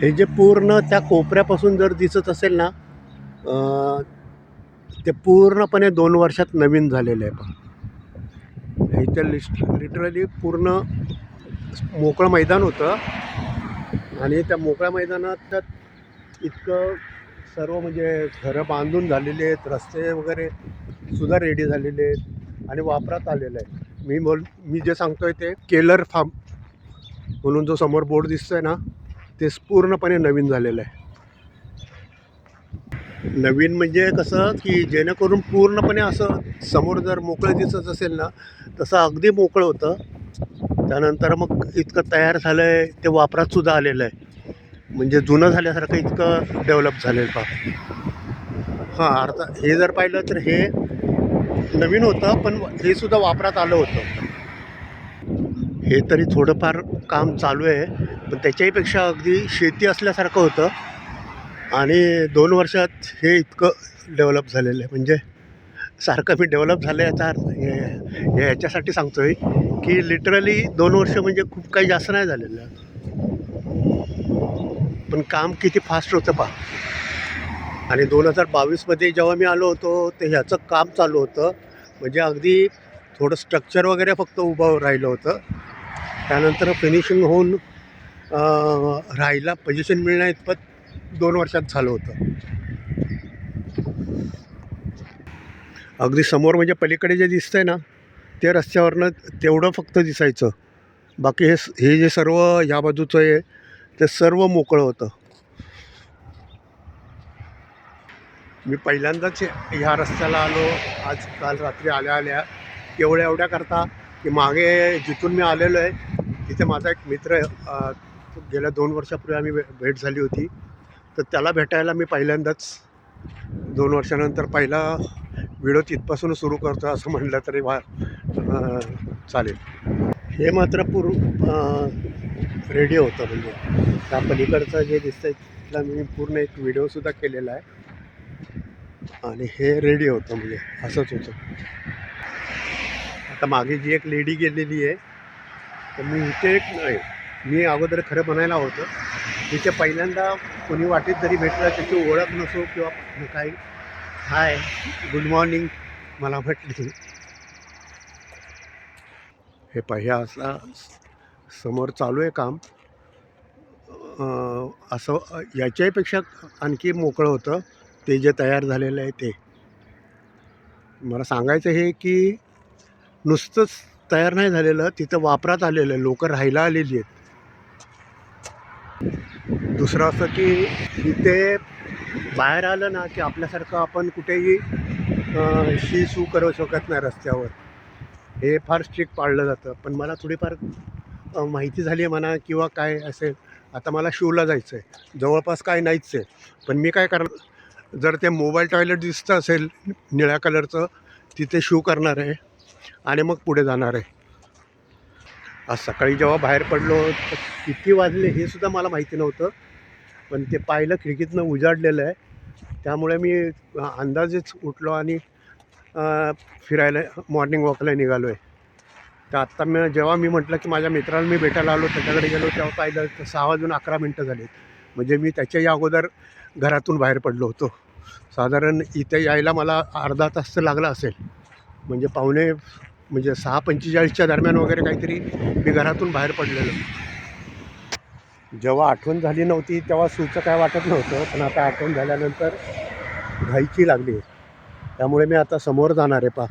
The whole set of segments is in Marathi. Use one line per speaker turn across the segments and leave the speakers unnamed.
हे जे पूर्ण त्या कोपऱ्यापासून जर दिसत असेल ना, अ, ते पूर्णपणे 2 वर्षात नवीन झालेलं आहे पहा. इथे लिटरली पूर्ण मोकळं मैदान होतं आणि त्या मोकळ्या मैदानात इतकं सर्व म्हणजे घरं बांधून झालेली आहेत, रस्ते वगैरे सुद्धा रेडी झालेले आहेत आणि वापरात आलेलं आहे. मी जे सांगतोय ते केलर फार्म म्हणून जो समोर बोर्ड दिसतोय ना, ते पूर्णपणे नवीन झालेलं आहे. नवीन म्हणजे कसं की जेणेकरून पूर्णपणे असं समोर जर मोकळं दिसत असेल ना, तसं अगदी मोकळं होतं. त्यानंतर मग इतकं तयार झालं आहे, ते वापरातसुद्धा आलेलं आहे. म्हणजे जुनं झाल्यासारखं इतकं डेव्हलप झालेलं पहा. हां, अर्थात हे जर पाहिलं तर हे नवीन होतं, पण हे सुद्धा वापरात आलं होतं. हे तरी थोडंफार काम चालू आहे, पण त्याच्याहीपेक्षा अगदी शेती असल्यासारखं होतं आणि 2 वर्षात हे इतकं डेव्हलप झालेलं आहे. म्हणजे सारखं मी डेव्हलप झालं याचा अर्थ हे याच्यासाठी सांगतो आहे की लिटरली 2 वर्ष म्हणजे खूप काही जास्त नाही झालेलं. पण काम किती फास्ट होतं पहा. आणि 2022मध्ये जेव्हा मी आलो होतो, ते ह्याचं काम चालू होतं. म्हणजे अगदी थोडं स्ट्रक्चर वगैरे फक्त उभं राहिलं होतं. त्यानंतर फिनिशिंग होऊन राहायला पोझिशन मिळण्याइतपत 2 वर्षात झालं होतं. अगदी समोर म्हणजे पलीकडे जे दिसतंय ना, ते रस्त्यावरनं तेवढं फक्त दिसायचं. बाकी हे जे सर्व या बाजूचं आहे, ते सर्व मोकळं होतं. मी पहिल्यांदाच ह्या रस्त्याला आलो आज काल रात्री आल्या एवढ्याकरता की मागे जिथून मी आलेलो आहे तिथे माझा एक मित्र गेल्या 2 वर्षापूर्वी आम्ही भेट झाली होती. तर त्याला भेटायला मी पहिल्यांदाच 2 वर्षानंतर पहिला व्हिडिओ तिथपासून सुरू करतो असं म्हटलं तरी चालेल. हे मात्र रेडिओ होतं. म्हणजे त्या पलीकडचं जे दिसतंय तिथला मी पूर्ण एक व्हिडिओसुद्धा केलेला आहे आणि हे रेडिओ होतं. म्हणजे असंच होतं. आता मागे जी एक लेडी गेलेली आहे, तर मी इथे एक नाही, मी अगोदर खरं म्हणायला होतं तिथे पहिल्यांदा कोणी वाटेत जरी भेटलं त्याची ओळख नसो किंवा काही हाय गुड मॉर्निंग मला म्हटली. हे पहिला असा समोर चालू आहे काम. असं याच्यापेक्षा आणखी मोकळं होतं ते जे तयार झालेलं आहे ते. मला सांगायचं हे की नुसतंच तयार नाही झालेलं, तिथं वापरात आलेलं आहे, लोकं राहायला आलेली आहेत. दुसरं असं की इथे बाहेर आलं ना की आपल्यासारखं आपण कुठेही शी सू करू शकत नाही रस्त्यावर. हे फार स्ट्रिक्ट पाळलं जातं. पण मला थोडीफार माहिती झाली आहे म्हणा किंवा काय असेल. आता मला शूला जायचं आहे, जवळपास काय नाहीच आहे. पण मी काय करणार, जर ते मोबाईल टॉयलेट दिसतं असेल निळ्या कलरचं, तिथे शू करणार आहे आणि मग पुढे जाणार आहे. आज सकाळी जेव्हा बाहेर पडलो तर किती वाजले हे सुद्धा मला माहिती नव्हतं. पण ते पाहिलं खिडकीतनं उजाडलेलं आहे. त्यामुळे मी अंदाजेच उठलो आणि फिरायला मॉर्निंग वॉकला निघालो आहे. तर आत्ता जेव्हा मी म्हटलं की माझ्या मित्राला मी भेटायला आलो त्याच्याकडे गेलो तेव्हा पाहिलं तर 6:11 झालेत. म्हणजे मी त्याच्याही अगोदर घरातून बाहेर पडलो होतो. साधारण इथे यायला मला अर्धा तास तर लागला असेल. म्हणजे म्हणजे 6:45च्या दरम्यान वगैरे काहीतरी मी घरातून बाहेर पडलेलो. जेव्हा आठवण झाली नव्हती तेव्हा सूचं काय वाटत नव्हतं, पण आता आठवण झाल्यानंतर घाईची लागली. त्यामुळे मी आता समोर जाणार आहे पहा.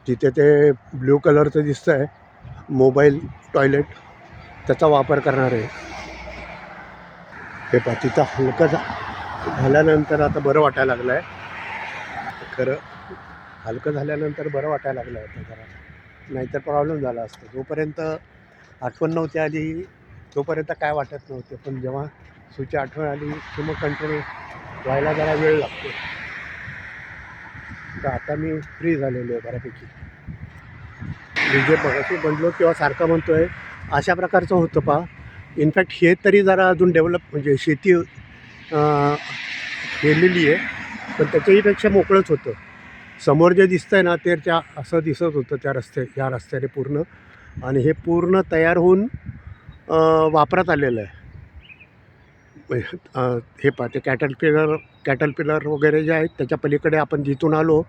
तिथे ते ब्ल्यू कलरचं दिसतं आहे मोबाईल टॉयलेट, त्याचा वापर करणार आहे. हे पहा तिथं हलकं झाल्यानंतर आता बरं वाटायला लागलं आहे. खरं हलकं झाल्यानंतर बरं वाटायला लागलं आहे जरा, नाहीतर प्रॉब्लेम झाला असतं. जोपर्यंत आठवण नव्हती आली तोपर्यंत काय वाटत नव्हते, पण जेव्हा सूची आठवण आली की मग कंट्रोल व्हायला जरा वेळ लागतो. तर आता मी फ्री झालेलो आहे बऱ्यापैकी. मी जे मगाशी बनलो किंवा सारखं म्हणतो आहे अशा प्रकारचं होतं पहा. इनफॅक्ट हे तरी जरा अजून डेव्हलप म्हणजे शेती केलेली आहे, पण त्याच्याहीपेक्षा मोकळंच होतं. समोर जे दिसतं आहे ना ते त्या असं दिसत होतं या रस्त्याने पूर्ण. आणि हे पूर्ण तयार होऊन वापरात आलेलं आहे. हे पाहते कॅटलपिलर वगैरे जे आहेत त्याच्या पलीकडे आपण जिथून आलो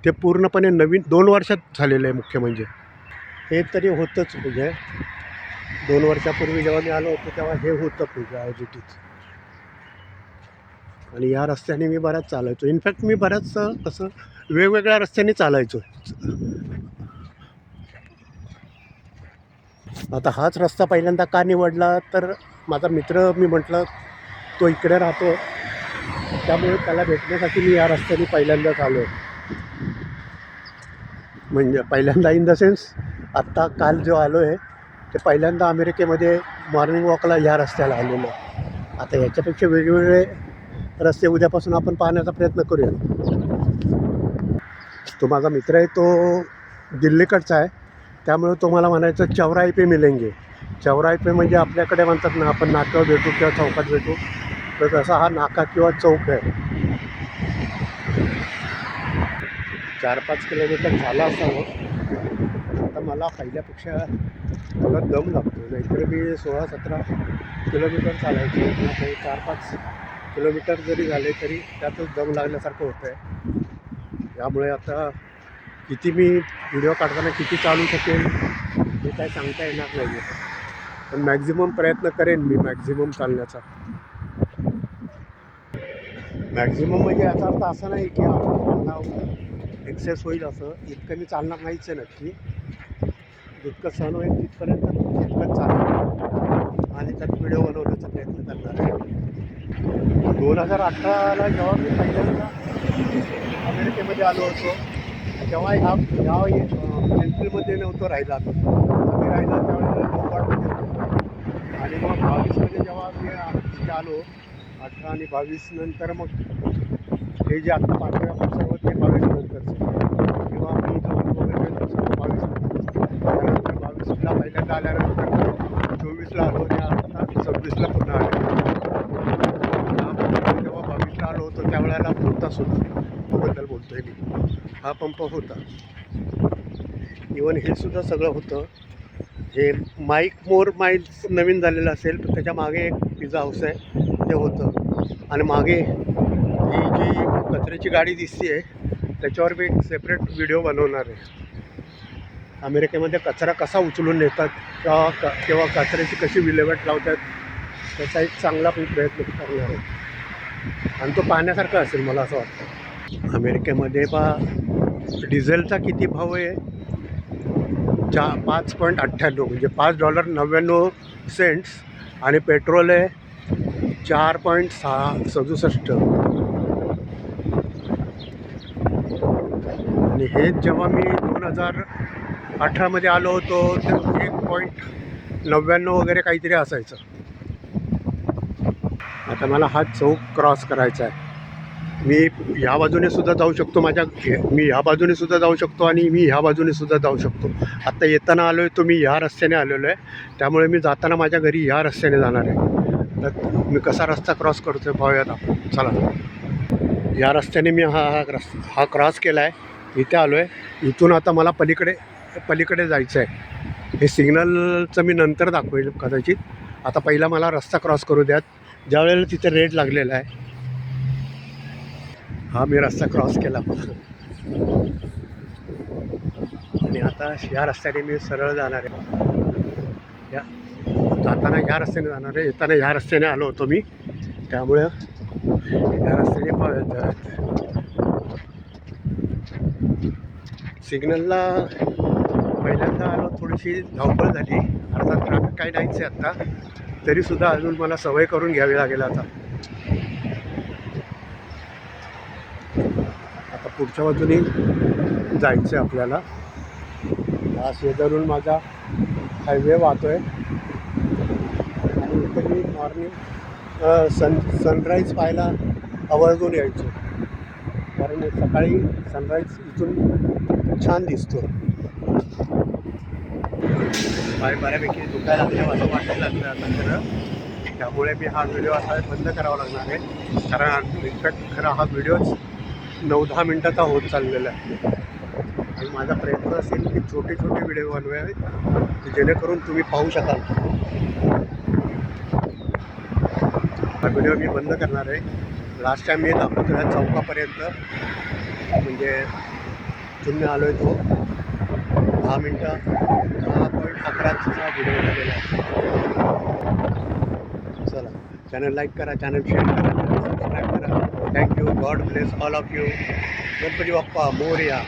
ते पूर्णपणे नवीन 2 वर्षात झालेलं आहे. मुख्य म्हणजे हे तरी होतंच म्हणजे 2 वर्षापूर्वी जेव्हा मी आलो होतो तेव्हा हे होतं पूजा जिथेच. आणि या रस्त्याने मी बराच चालायचो. इनफॅक्ट मी बऱ्याच असं वेगवेगळ्या रस्त्याने चालायचो. आता हाच रस्ता पहिल्यांदा का निवडला तर माझा मित्र मी म्हटलं तो इकडे राहतो त्यामुळे त्याला भेटण्यासाठी मी या रस्त्याने पहिल्यांदाच आलो आहे. म्हणजे पहिल्यांदा इन द सेन्स आत्ता काल जो आलो आहे ते पहिल्यांदा अमेरिकेमध्ये मॉर्निंग वॉकला या रस्त्याला आलेलो. आता याच्यापेक्षा वेगवेगळे रस्ते उद्यापासून आपण पाहण्याचा प्रयत्न करूया. तो माझा मित्र आहे तो दिल्लीकडचा आहे त्यामुळे तो मला म्हणायचं चौराहे पे मिलेंगे. चौराहे पे म्हणजे आपल्याकडे म्हणतात ना आपण नाक्यावर भेटू किंवा चौकात भेटू तर तसा हा नाका किंवा चौक आहे. 4-5 किलोमीटर झाला असावं. आता मला पहिल्यापेक्षा थोडा दम लागतो. नाहीतर मी 16-17 किलोमीटर चालायचो. काही 4-5 किलोमीटर जरी झाले तरी त्यातच दम लागल्यासारखं होतं आहे. त्यामुळे आता किती मी व्हिडिओ काढताना किती चालू शकेल हे काय सांगता येणार नाही आहे. पण मॅक्झिमम प्रयत्न करेन मी मॅक्झिमम चालण्याचा. मॅक्झिमम म्हणजे याचा अर्थ असा नाही की आपला एक्सेस होईल असं. इतकं मी चालणार नाहीच आहे नक्की. जितकं सहन होईल तिथपर्यंत तितकंच चालणार आणि त्यात व्हिडिओ बनवण्याचा प्रयत्न करणार आहे. 2018ला जेव्हा मी पहिल्यांदा अमेरिकेमध्ये आलो होतो तेव्हा एप्रिलमध्ये नव्हतो राहिला. आम्ही राहिला त्यावेळेला लोकवाडमध्ये होतो. आणि मग 22मध्ये जेव्हा मी इथे आलो 18 आणि 22 नंतर मग हे जे आत्ता पाठवूया आपण सर्व ते 22 नंतरचं किंवा मी जो वगैरे सर्व 22 नंतर. त्यानंतर 22ला पहिल्यांदा आल्यानंतर 24ला आलो आणि आता 26ला पुन्हा आलो. जेव्हा 22ला आलो होतो त्यावेळेला होताच होता. त्याबद्दल बोलतो आहे मी. हा पंप होता. इवन हे सुद्धा सगळं होतं. हे माईक मोर माईल्स नवीन झालेलं असेल तर त्याच्या मागे एक पिझ्झा हाऊस आहे ते होतं. आणि मागे ही जी कचऱ्याची गाडी दिसते आहे त्याच्यावर मी एक सेपरेट व्हिडिओ बनवणार आहे. अमेरिकेमध्ये कचरा कसा उचलून नेतात किंवा कचऱ्याची कशी विल्हेवाट लावतात त्याचा एक चांगला प्रयत्न करणार आहे. आणि तो पाहण्यासारखा असेल मला असं वाटतं. अमेरिकेमध्ये डिझेलचा किती भाव आहे 5.98 म्हणजे $5.99 आणि पेट्रोल आहे 4.67. आणि हेच जेव्हा मी 2018मध्ये आलो होतो तर 1.99 वगैरे काहीतरी असायचं. आता मला हा चौक क्रॉस करायचा आहे. मी ह्या बाजूने सुद्धा जाऊ शकतो. मी ह्या बाजूने सुद्धा जाऊ शकतो आणि मी ह्या बाजूने सुद्धा जाऊ शकतो. आत्ता येताना आलो आहे तो मी ह्या रस्त्याने आलेलो आहे त्यामुळे मी जाताना माझ्या घरी ह्या रस्त्याने जाणार आहे. तर मी कसा रस्ता क्रॉस करतो आहे पाहूयात आपण. चला या रस्त्याने मी हा क्रॉस केला आहे. इथे आलो आहे. इथून आता मला पलीकडे जायचं आहे. हे सिग्नलचं मी नंतर दाखवेल कदाचित. आता पहिला मला रस्ता क्रॉस करू द्यात. ज्या वेळेला तिथे रेड लागलेला आहे हा मी रस्ता क्रॉस केला आणि आता या रस्त्याने मी सरळ जाणार आहे. जाताना ह्या रस्त्याने जाणार आहे. येताना ह्या रस्त्याने आलो होतो मी त्यामुळं या रस्त्याने पाहत सिग्नलला पहिल्यांदा आलो. थोडीशी धावपळ झाली. अर्थात ट्रॅफिक काही नाहीच आहे आत्ता तरीसुद्धा अजून मला सवय करून घ्यावी लागेल. आता पुढच्या बाजूने जायचं आहे आपल्याला. हा शेजारून माझा हायवे वाहतो आहे आणि इथे मी मॉर्निंग सनराईज पाहायला आवर्जून यायचो कारण सकाळी सनराईज इथून छान दिसतो. पाय बऱ्यापैकी दुखायला लागले असं वाटायला लागलं आता खरं. त्यामुळे मी हा व्हिडिओ असा बंद करावा लागणार आहे कारण इनफॅक्ट खरं हा व्हिडिओच 9-10 मिनटाचा होत चाललेला आहे. आणि माझा प्रयत्न असेल की छोटे व्हिडिओ बनवावेत जेणेकरून तुम्ही पाहू शकाल. व्हिडिओ मी बंद करणार आहे. लास्ट टाईम मी दाखवतो या चौकापर्यंत, म्हणजे तुम्ही आलो आहे तो 10 मिनटं 10.11चा व्हिडिओ झालेला आहे. चला, चॅनल लाईक करा, चॅनल शेअर करा, चॅनल सबस्क्राईब करा. Thank you. God bless all of you. Ganpati Bappa Morya.